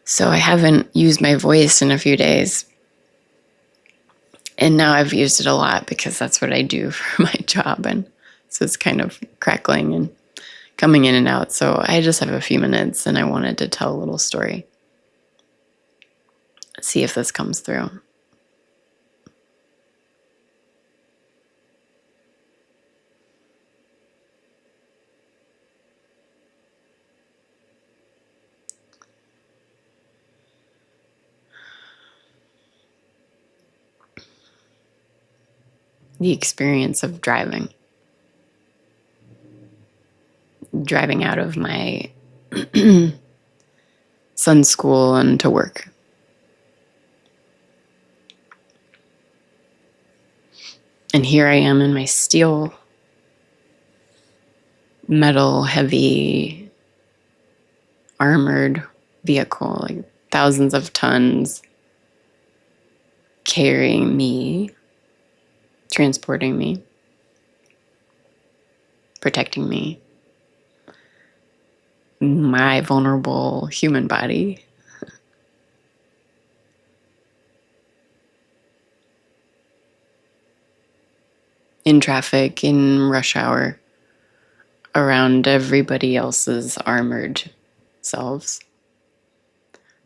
So I haven't used my voice in a few days. And now I've used it a lot because that's what I do for my job. And so it's kind of crackling and coming in and out. So I just have a few minutes and I wanted to tell a little story. See if this comes through. The experience of driving out of my son's school and to work. And here I am in my steel, metal, heavy, armored vehicle, like thousands of tons, carrying me, transporting me, protecting me, my vulnerable human body. In traffic, in rush hour, around everybody else's armored selves.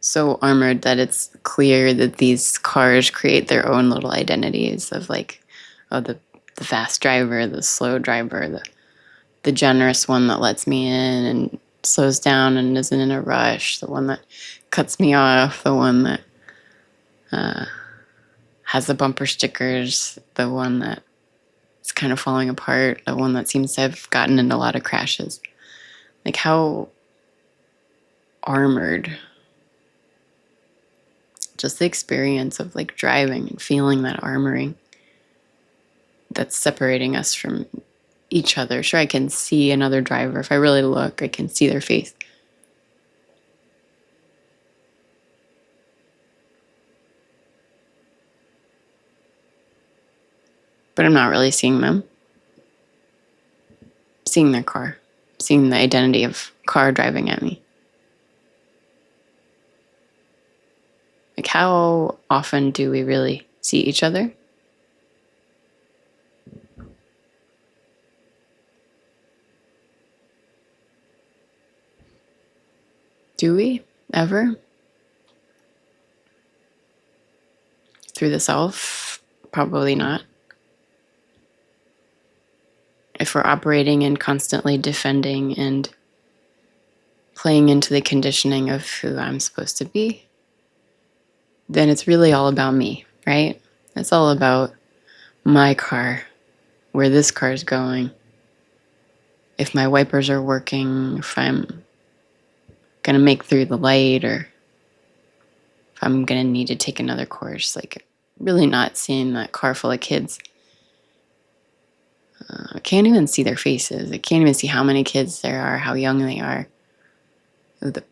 So armored that it's clear that these cars create their own little identities of like, oh, the fast driver, the slow driver, the generous one that lets me in and slows down and isn't in a rush, the one that cuts me off, the one that has the bumper stickers, the one that is kind of falling apart, the one that seems to have gotten in a lot of crashes. Like how armored. Just the experience of like driving and feeling that armoring that's separating us from each other. Sure, I can see another driver. If I really look, I can see their face. But I'm not really seeing them. Seeing their car. Seeing the identity of car driving at me. Like how often do we really see each other? Do we ever? Through the self? Probably not. If we're operating and constantly defending and playing into the conditioning of who I'm supposed to be, then it's really all about me, right? It's all about my car, where this car is going, if my wipers are working, if I'm going to make through the light, or if I'm going to need to take another course. Like, really not seeing that car full of kids. I can't even see their faces. I can't even see how many kids there are, how young they are, who the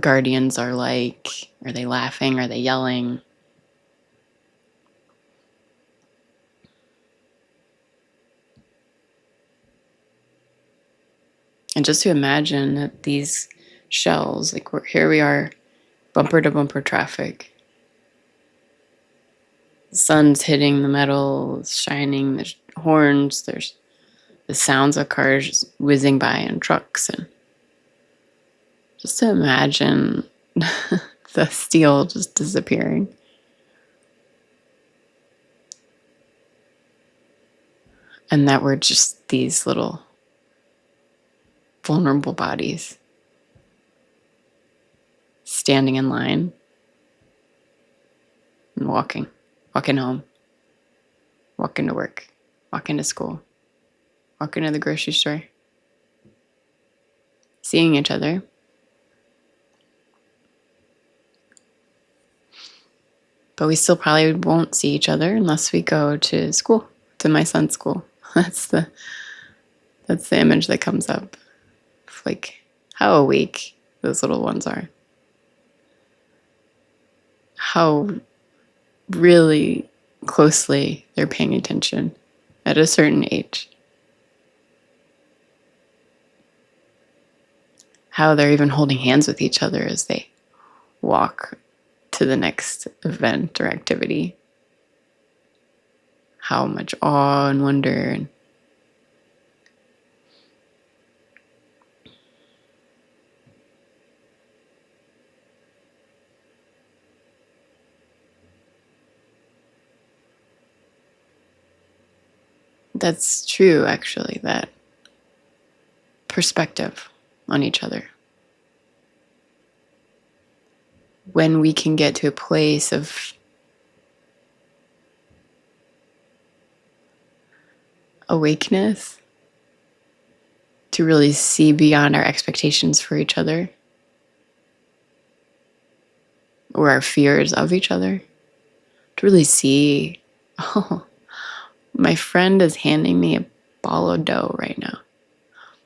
guardians are like. Are they laughing? Are they yelling? And just to imagine that these shells, like here we are, bumper to bumper traffic. The sun's hitting the metal, it's shining, there's horns, there's the sounds of cars whizzing by and trucks. And just to imagine the steel just disappearing. And that we're just these little vulnerable bodies standing in line and walking home, walking to work, walking to school, walking to the grocery store, seeing each other. But we still probably won't see each other unless we go to school, to my son's school. That's the image that comes up. Like how awake those little ones are. How really closely they're paying attention at a certain age. How they're even holding hands with each other as they walk to the next event or activity. How much awe and wonder and that's true, actually, that perspective on each other. When we can get to a place of awakeness, to really see beyond our expectations for each other or our fears of each other, to really see, oh, my friend is handing me a ball of dough right now.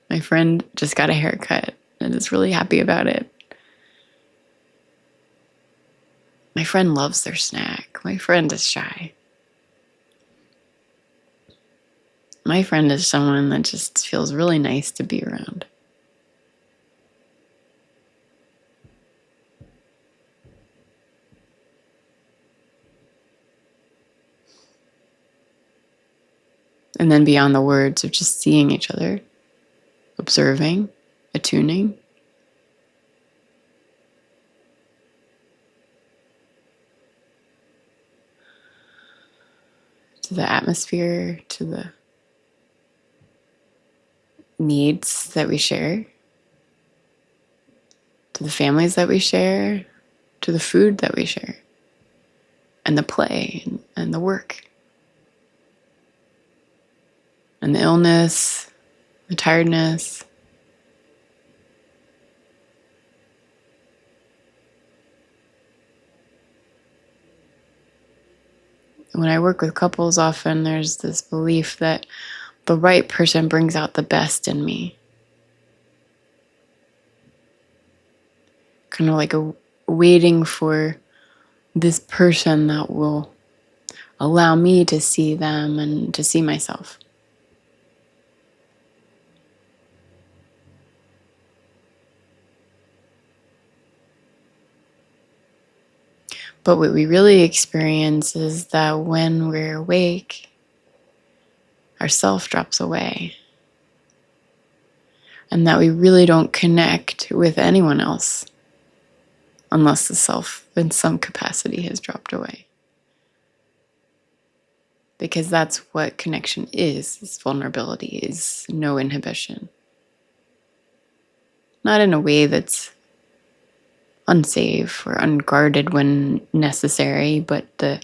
My friend just got a haircut and is really happy about it. My friend loves their snack. My friend is shy. My friend is someone that just feels really nice to be around. And then beyond the words of just seeing each other, observing, attuning. To the atmosphere, to the needs that we share, to the families that we share, to the food that we share, and the play and the work, and the illness, the tiredness. When I work with couples, often there's this belief that the right person brings out the best in me. Kind of like waiting for this person that will allow me to see them and to see myself. But what we really experience is that when we're awake, our self drops away. And that we really don't connect with anyone else unless the self in some capacity has dropped away. Because that's what connection is vulnerability, is no inhibition. Not in a way that's unsafe or unguarded when necessary, but the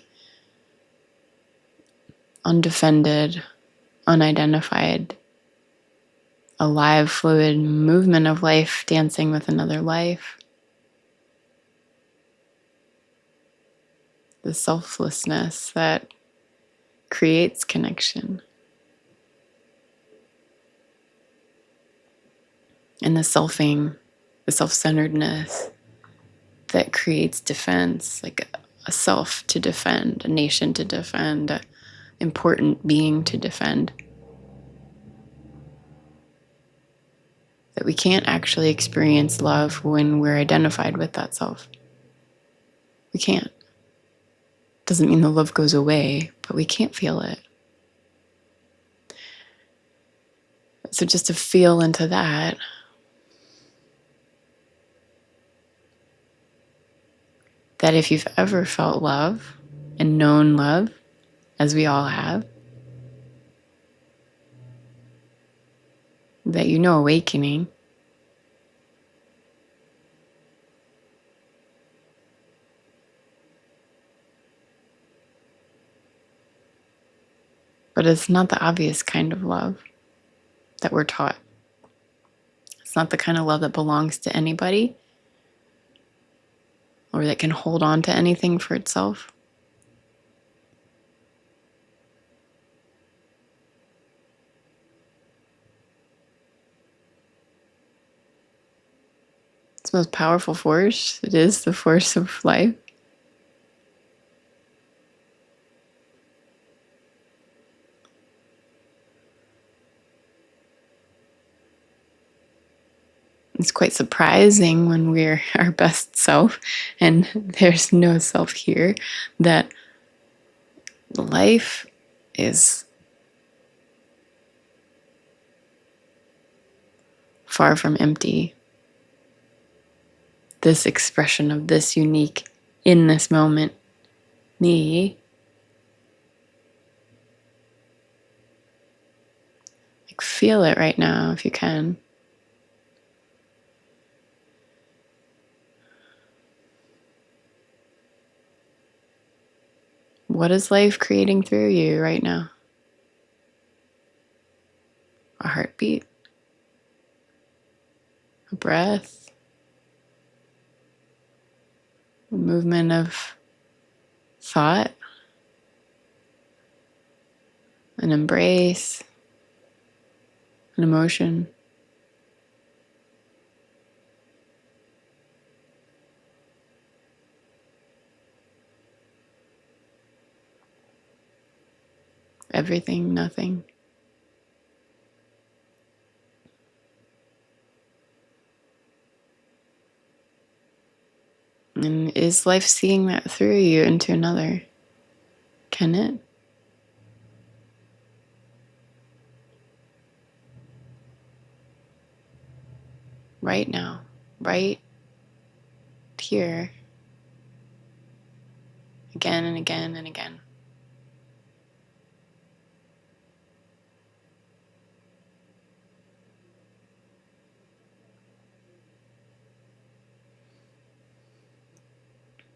undefended, unidentified, alive, fluid movement of life dancing with another life. The selflessness that creates connection. And the selfing, the self-centeredness that creates defense, like a self to defend, a nation to defend, an important being to defend. That we can't actually experience love when we're identified with that self. We can't. Doesn't mean the love goes away, but we can't feel it. So just to feel into that, that if you've ever felt love and known love, as we all have, that you know awakening, but it's not the obvious kind of love that we're taught. It's not the kind of love that belongs to anybody or that can hold on to anything for itself. It's the most powerful force. It is the force of life. It's quite surprising when we're our best self and there's no self here, that life is far from empty. This expression of this unique, in this moment, me, like, feel it right now if you can. What is life creating through you right now? A heartbeat? A breath? A movement of thought? An embrace? An emotion? Everything? Nothing? And is life seeing that through you into another? Can it? Right now, right here, again and again and again.